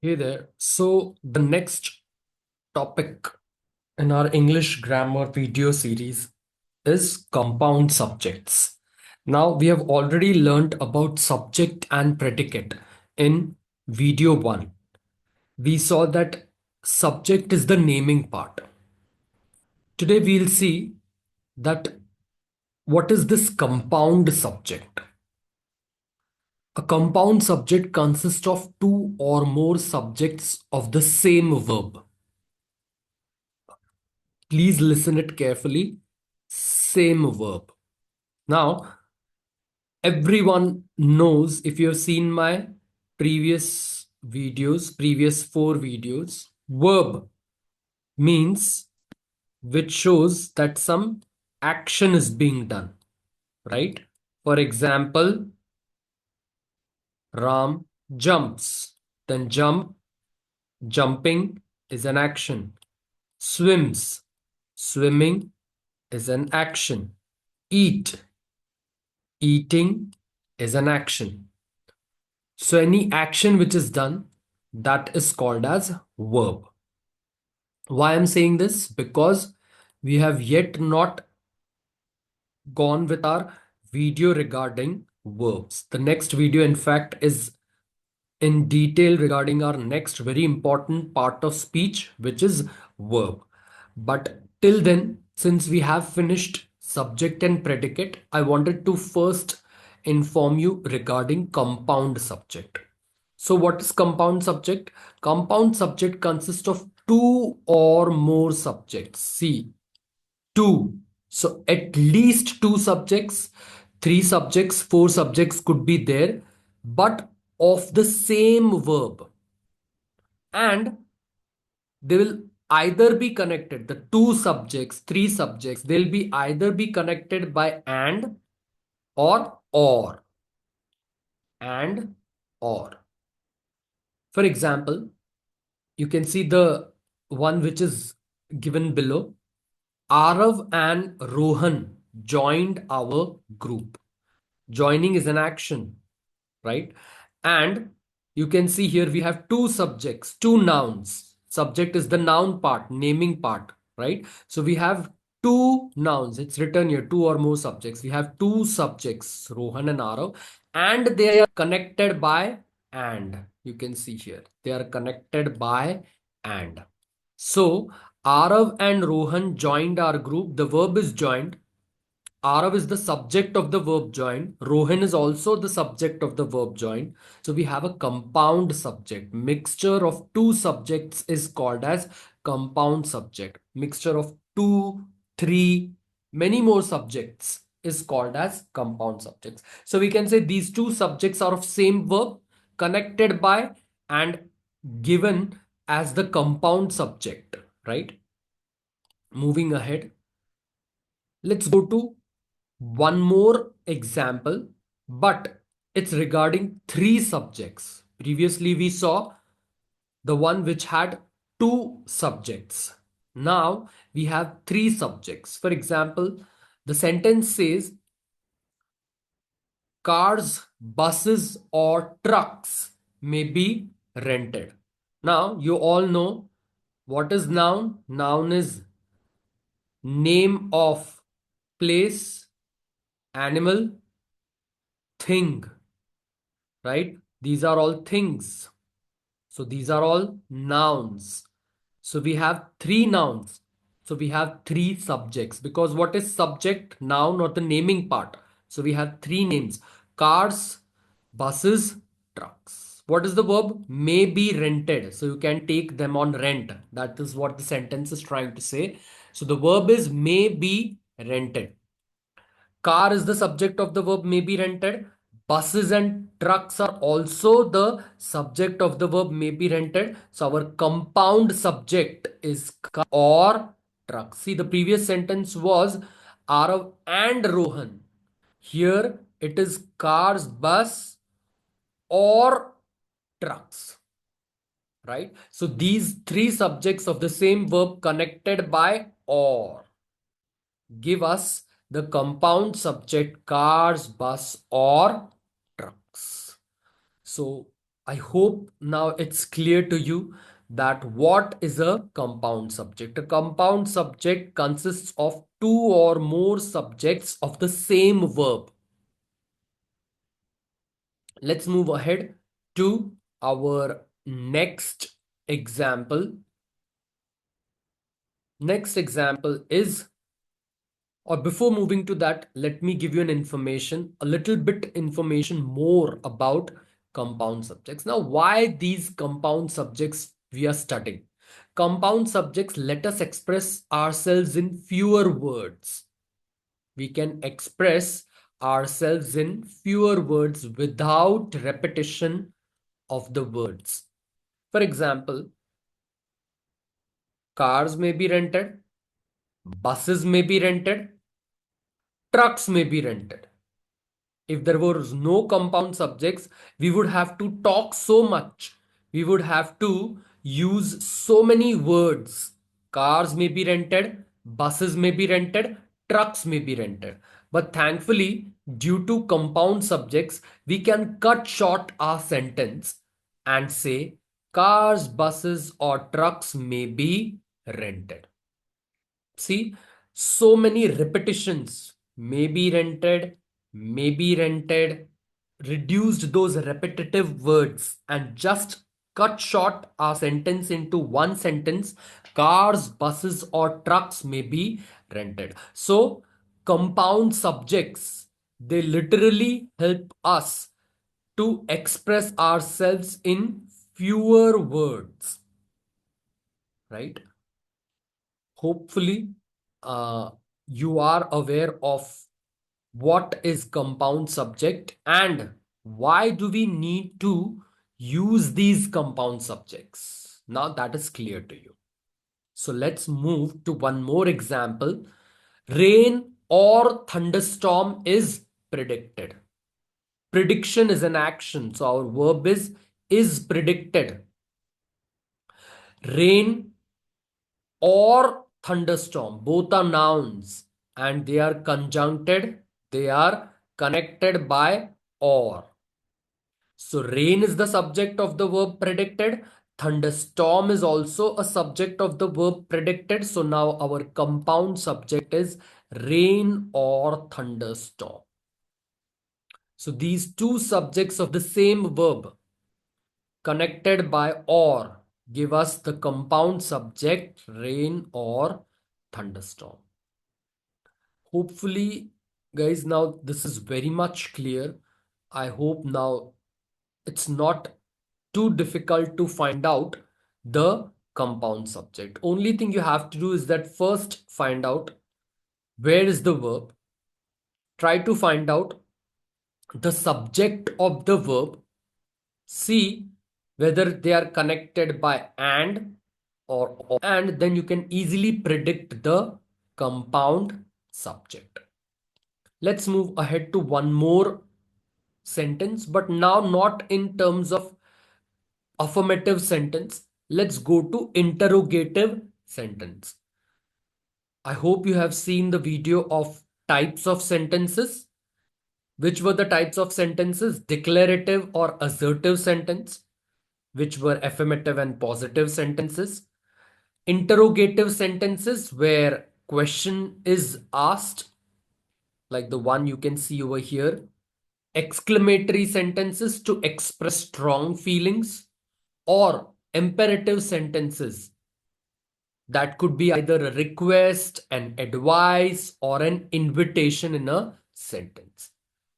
Hey there. So, the next topic in our English grammar video series is compound subjects. Now, we have already learned about subject and predicate in video 1. We saw that subject is the naming part. Today, we'll see that what is this compound subject? A compound subject consists of two or more subjects of the same verb. Please listen it carefully. Same verb. Now, everyone knows, if you have seen my previous 4 videos, verb means which shows that some action is being done, right? For example, Ram jumps. Then jumping is an action. Swims, swimming is an action. Eat, eating is an action. So any action which is done, that is called as verb. Why I'm saying this? Because we have yet not gone with our video regarding verbs. The next video, in fact, is in detail regarding our next very important part of speech, which is verb. But till then, since we have finished subject and predicate, I wanted to first inform you regarding compound subject. So what is compound subject? Compound subject consists of two or more subjects. See, two. So at least two subjects, three subjects, four subjects could be there, but of the same verb. And they will either be connected, the two subjects, three subjects, they'll be either be connected by or. And or. For example, you can see the one which is given below. Arav and Rohan joined our group. Joining is an action, right? And you can see here we have two subjects, two nouns. Subject is the noun part, naming part, right? So we have two nouns. It's written here, two or more subjects. We have two subjects, Rohan and Arav, and they are connected by and. You can see here, they are connected by and. So Arav and Rohan joined our group. The verb is joined. Arav is the subject of the verb join. Rohan is also the subject of the verb join. So we have a compound subject. Mixture of two subjects is called as compound subject. Mixture of two, three, many more subjects is called as compound subjects. So we can say these two subjects are of same verb connected by and given as the compound subject, right? Moving ahead, let's go to one more example, but it's regarding three subjects. Previously, we saw the one which had two subjects. Now we have three subjects. For example, the sentence says cars, buses, or trucks may be rented. Now you all know what is noun. Noun is name of place, animal, thing, right? These are all things. So these are all nouns. So we have three nouns. So we have three subjects, because what is subject, noun, or the naming part? So we have three names: cars, buses, trucks. What is the verb? May be rented. So you can take them on rent. That is what the sentence is trying to say. So the verb is may be rented. Car is the subject of the verb may be rented. Buses and trucks are also the subject of the verb may be rented. So our compound subject is car or truck. See, the previous sentence was Arav and Rohan. Here it is cars, bus, or trucks, right? So these three subjects of the same verb connected by or give us the compound subject cars, bus, or trucks. So I hope now it's clear to you that what is a compound subject. A compound subject consists of two or more subjects of the same verb. Let's move ahead to our next example. Next example is, or before moving to that, let me give you an information, a little bit information more about compound subjects. Now, why these compound subjects we are studying? Compound subjects let us express ourselves in fewer words. We can express ourselves in fewer words without repetition of the words. For example, cars may be rented, buses may be rented, trucks may be rented. If there was no compound subjects, we would have to talk so much. We would have to use so many words. Cars may be rented, buses may be rented, trucks may be rented. But thankfully, due to compound subjects, we can cut short our sentence and say cars, buses, or trucks may be rented. See, so many repetitions. Maybe rented, maybe rented, reduced those repetitive words and just cut short our sentence into one sentence. Cars, buses, or trucks may be rented. So, compound subjects, they literally help us to express ourselves in fewer words, right? Hopefully, you are aware of what is compound subject and why do we need to use these compound subjects. Now that is clear to you. So let's move to one more example. Rain or thunderstorm is predicted. Prediction is an action, so our verb is predicted. Rain or thunderstorm, both are nouns and they are conjuncted, they are connected by or. So rain is the subject of the verb predicted, thunderstorm is also a subject of the verb predicted. So now our compound subject is rain or thunderstorm. So these two subjects of the same verb connected by or give us the compound subject rain or thunderstorm. Hopefully, guys, now this is very much clear. I hope now it's not too difficult to find out the compound subject. Only thing you have to do is that first find out where is the verb. Try to find out the subject of the verb. See whether they are connected by and or, and then you can easily predict the compound subject. Let's move ahead to one more sentence, but now not in terms of affirmative sentence. Let's go to interrogative sentence. I hope you have seen the video of types of sentences. Which were the types of sentences? Declarative or assertive sentence, which were affirmative and positive sentences. Interrogative sentences where question is asked, like the one you can see over here. Exclamatory sentences to express strong feelings, or imperative sentences that could be either a request, an advice, or an invitation in a sentence.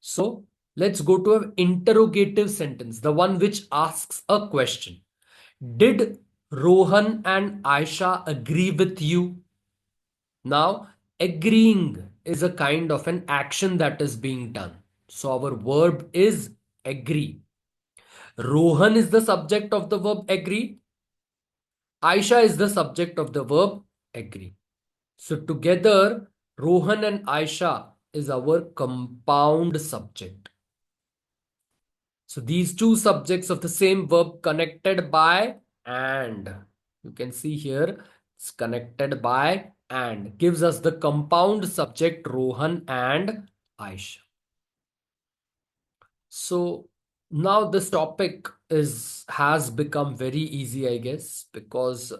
So let's go to an interrogative sentence, the one which asks a question. Did Rohan and Aisha agree with you? Now, agreeing is a kind of an action that is being done. So our verb is agree. Rohan is the subject of the verb agree. Aisha is the subject of the verb agree. So together, Rohan and Aisha is our compound subject. So these two subjects of the same verb connected by and. You can see here, it's connected by and gives us the compound subject Rohan and Aisha. So now this topic is has become very easy, I guess, because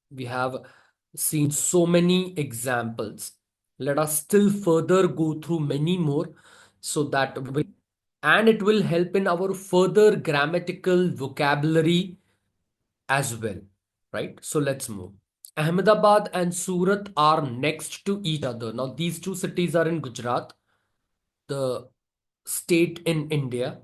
we have seen so many examples. Let us still further go through many more so that and it will help in our further grammatical vocabulary as well, right? So let's move. Ahmedabad and Surat are next to each other. Now, these two cities are in Gujarat, the state in India,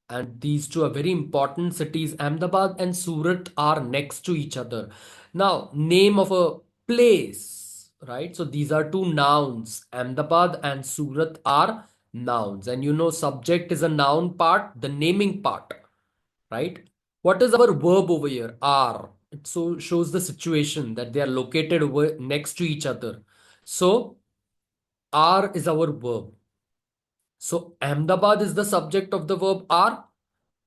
and these two are very important cities. Ahmedabad and Surat are next to each other. Now, name of a place, right? So these are two nouns. Ahmedabad and Surat are nouns, and you know, subject is a noun part, the naming part, right? What is our verb over here? Are. It so shows the situation that they are located over next to each other. So are is our verb. So Ahmedabad is the subject of the verb are,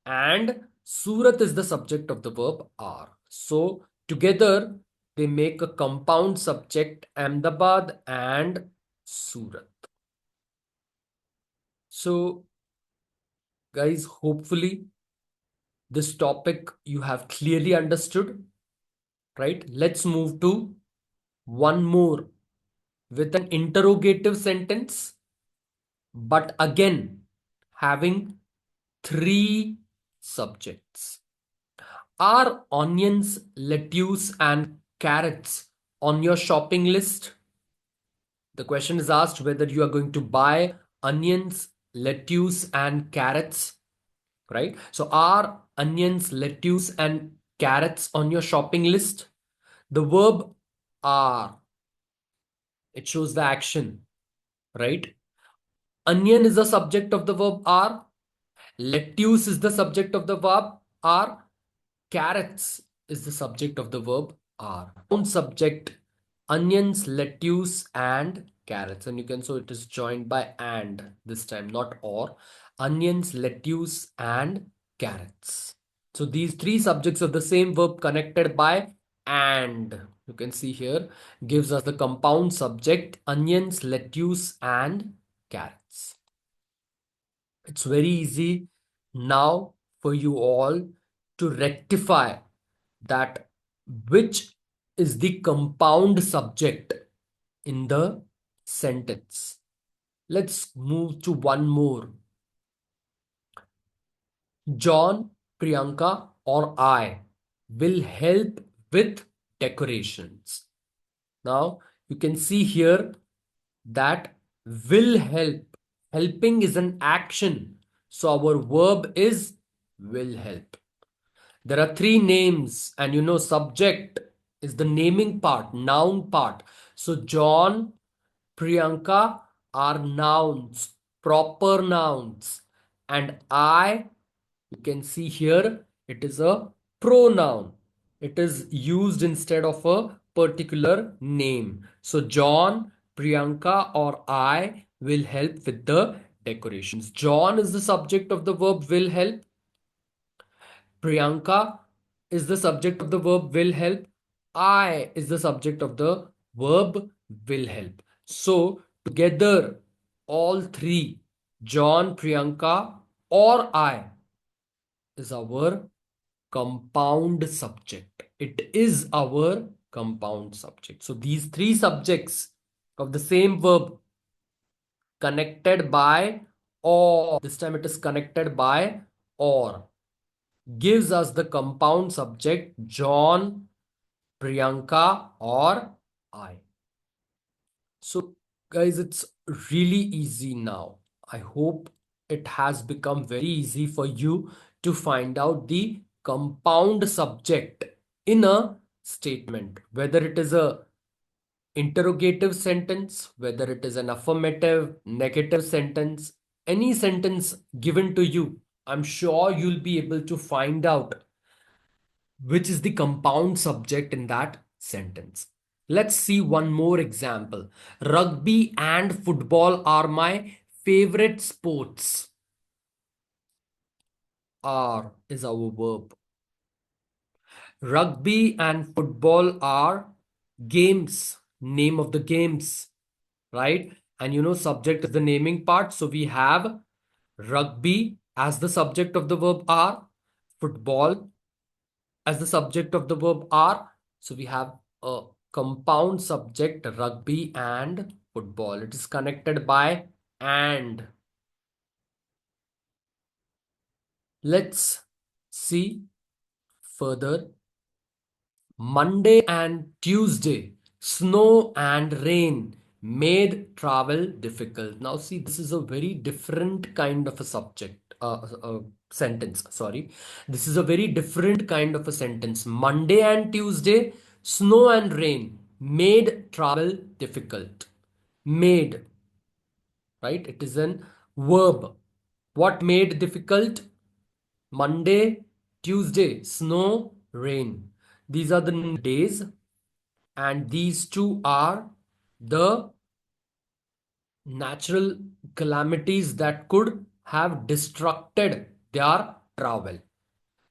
and Surat is the subject of the verb are. So together they make a compound subject, Ahmedabad and Surat. So guys, hopefully this topic you have clearly understood, right? Let's move to one more with an interrogative sentence, but again having three subjects. Are onions, lettuce, and carrots on your shopping list? The question is asked whether you are going to buy onions, lettuce, and carrots, right? So, are onions, lettuce, and carrots on your shopping list? The verb are, it shows the action, right? Onion is the subject of the verb are. Lettuce is the subject of the verb are. Carrots is the subject of the verb are. Noun subject, onions, lettuce, and carrots. And you can, so it is joined by and this time, not or. Onions, lettuce, and carrots. So these three subjects of the same verb connected by and, you can see here, gives us the compound subject, onions, lettuce, and carrots. It's very easy now for you all to rectify that which is the compound subject in the sentence. Let's move to one more. John, Priyanka, or I will help with decorations. Now you can see here that will help. Helping is an action. So our verb is will help. There are three names, and you know, subject is the naming part, noun part. So John, Priyanka are nouns, proper nouns. And I, you can see here, it is a pronoun. It is used instead of a particular name. So John, Priyanka, or I will help with the decorations. John is the subject of the verb will help. Priyanka is the subject of the verb will help. I is the subject of the verb will help. So together, all three, John, Priyanka, or I, is our compound subject. It is our compound subject. So these three subjects of the same verb connected by or, this time it is connected by or, gives us the compound subject John, Priyanka, or I. So, guys, it's really easy now. I hope it has become very easy for you to find out the compound subject in a statement, whether it is a interrogative sentence, whether it is an affirmative, negative sentence, any sentence given to you. I'm sure you'll be able to find out which is the compound subject in that sentence. Let's see one more example. Rugby and football are my favorite sports. Are is our verb. Rugby and football are games, name of the games, right? And you know, subject is the naming part. So we have rugby as the subject of the verb are. football as the subject of the verb are. So we have a compound subject, rugby and football. It is connected by and. Let's see further. Monday and Tuesday, snow and rain made travel difficult. Now, see, this is a very different kind of a subject, sentence. Sorry, this is a very different kind of a sentence. Monday and Tuesday, snow and rain made travel difficult. Made, right? It is an verb. What made difficult? Monday, Tuesday, snow, rain. These are the days, and these two are the natural calamities that could have disrupted their travel.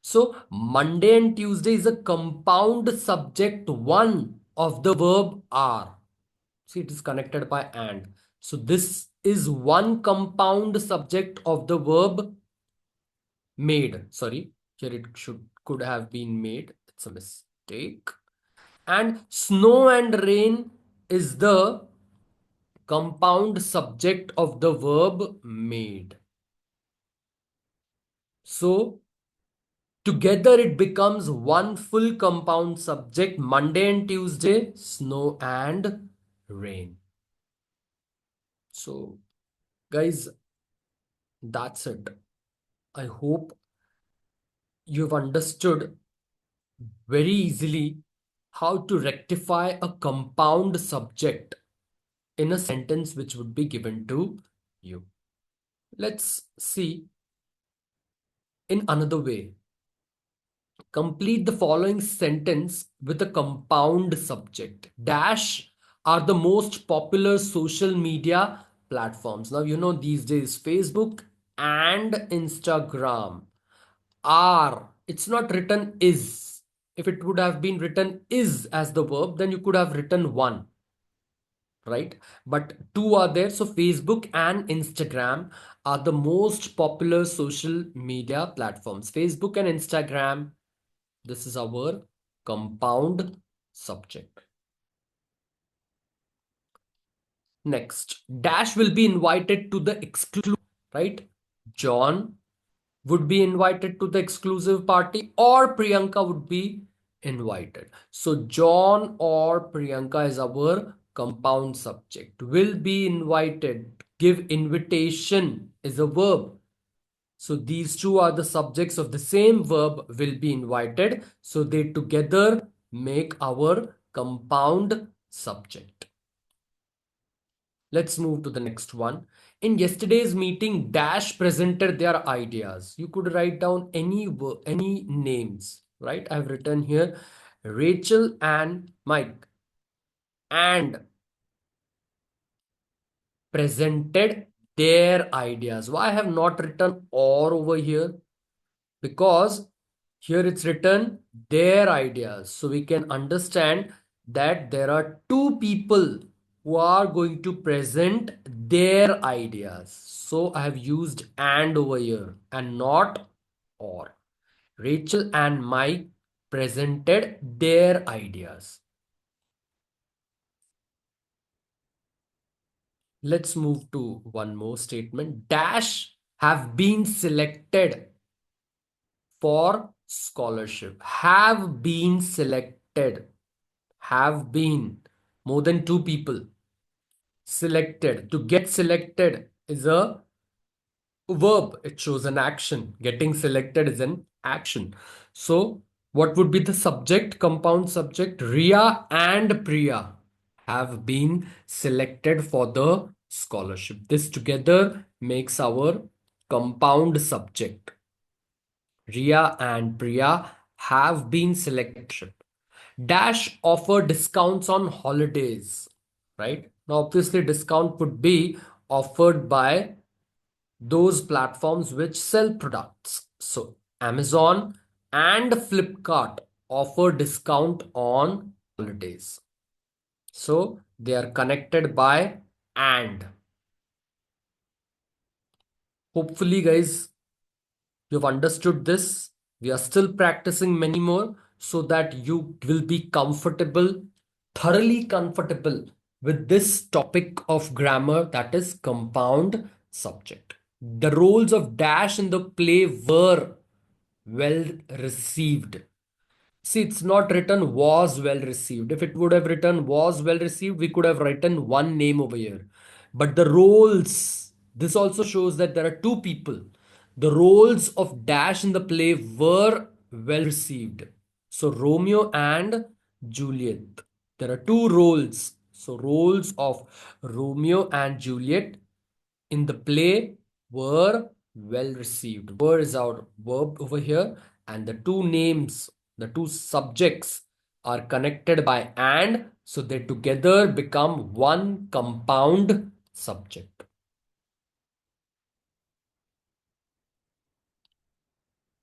So, Monday and Tuesday is a compound subject one of the verb are. See, it is connected by and. So, this is one compound subject of the verb made. Sorry, here it could have been made. It's a mistake. And snow and rain is the compound subject of the verb made. So together it becomes one full compound subject, Monday and Tuesday, snow and rain. So guys, that's it. I hope you've understood very easily how to rectify a compound subject in a sentence which would be given to you. Let's see in another way. Complete the following sentence with a compound subject. Dash are the most popular social media platforms. Now, you know, these days, Facebook and Instagram are, it's not written is. If it would have been written is as the verb, then you could have written one, right? But two are there. So Facebook and Instagram are the most popular social media platforms. Facebook and Instagram, this is our compound subject. Next, Dash will be invited to the exclusive, right? John would be invited to the exclusive party, or Priyanka would be invited. So John or Priyanka is our compound subject. Will be invited. Give invitation is a verb. So these two are the subjects of the same verb, will be invited. So they together make our compound subject. Let's move to the next one. In yesterday's meeting, Dash presented their ideas. You could write down any names, right? I've written here Rachel and Mike, and presented their ideas. Why I have not written or over here? Because here it's written their ideas. So we can understand that there are two people who are going to present their ideas. So I have used and over here and not or. Rachel and Mike presented their ideas. Let's move to one more statement. Dash have been selected for scholarship. Have been selected. Have been. More than two people. Selected. To get selected is a verb. It shows an action. Getting selected is an action. So, what would be the subject? Compound subject. Ria and Priya have been selected for the scholarship. This together makes our compound subject. Ria and Priya have been selected. Dash offer discounts on holidays, right? Now, obviously, discount would be offered by those platforms which sell products. So, Amazon and Flipkart offer discount on holidays. So, they are connected by and. Hopefully, guys, you've understood this. We are still practicing many more so that you will be comfortable, thoroughly comfortable with this topic of grammar, that is compound subject. The roles of dash in the play were well received. See, it's not written was well received. If it would have written was well received, we could have written one name over here. But the roles, this also shows that there are two people. The roles of Dash in the play were well received. So Romeo and Juliet. There are two roles. So roles of Romeo and Juliet in the play were well received. Were is our verb over here, and the two names, the two subjects are connected by and, so they together become one compound subject.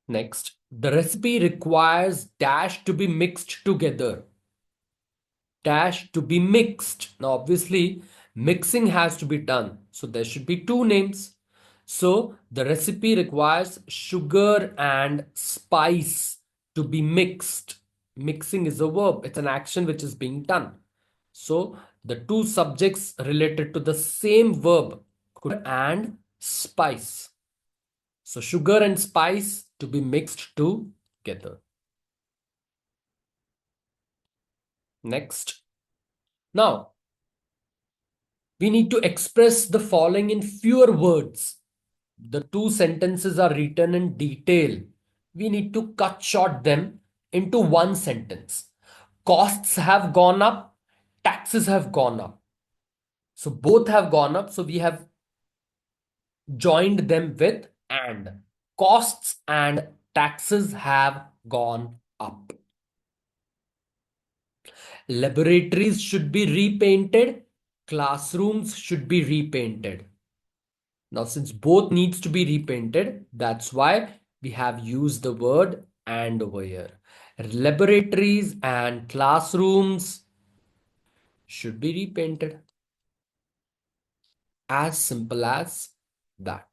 Next, the recipe requires dash to be mixed together. Dash to be mixed. Now, obviously, mixing has to be done. So there should be two names. So the recipe requires sugar and spice to be mixed. Mixing is a verb, it's an action which is being done. So the two subjects related to the same verb could and spice. So sugar and spice to be mixed together. Next. Now, we need to express the following in fewer words. The two sentences are written in detail. We need to cut short them into one sentence. Costs have gone up, taxes have gone up. So both have gone up. So we have joined them with and. Costs and taxes have gone up. Laboratories should be repainted. Classrooms should be repainted. Now, since both needs to be repainted, that's why we have used the word and over here. Laboratories and classrooms should be repainted. As simple as that.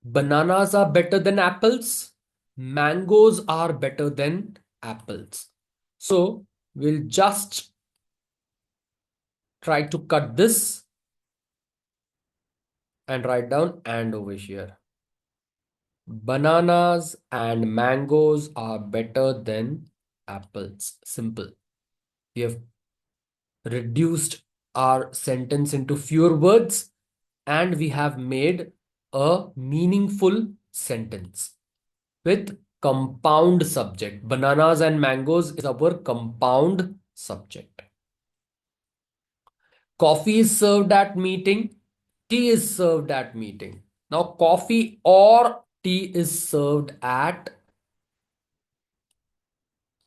Bananas are better than apples. Mangoes are better than apples. So we'll just try to cut this and write down and over here. Bananas and mangoes are better than apples. Simple. We have reduced our sentence into fewer words and we have made a meaningful sentence with compound subject. Bananas and mangoes is our compound subject. Coffee is served at meeting. Tea is served at meeting. Now, coffee or tea is served at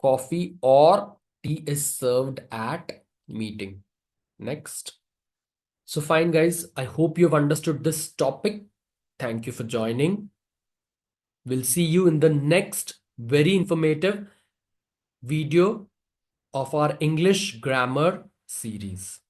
coffee or tea is served at meeting. Next. So fine, guys. I hope you've understood this topic. Thank you for joining. We'll see you in the next very informative video of our English grammar series.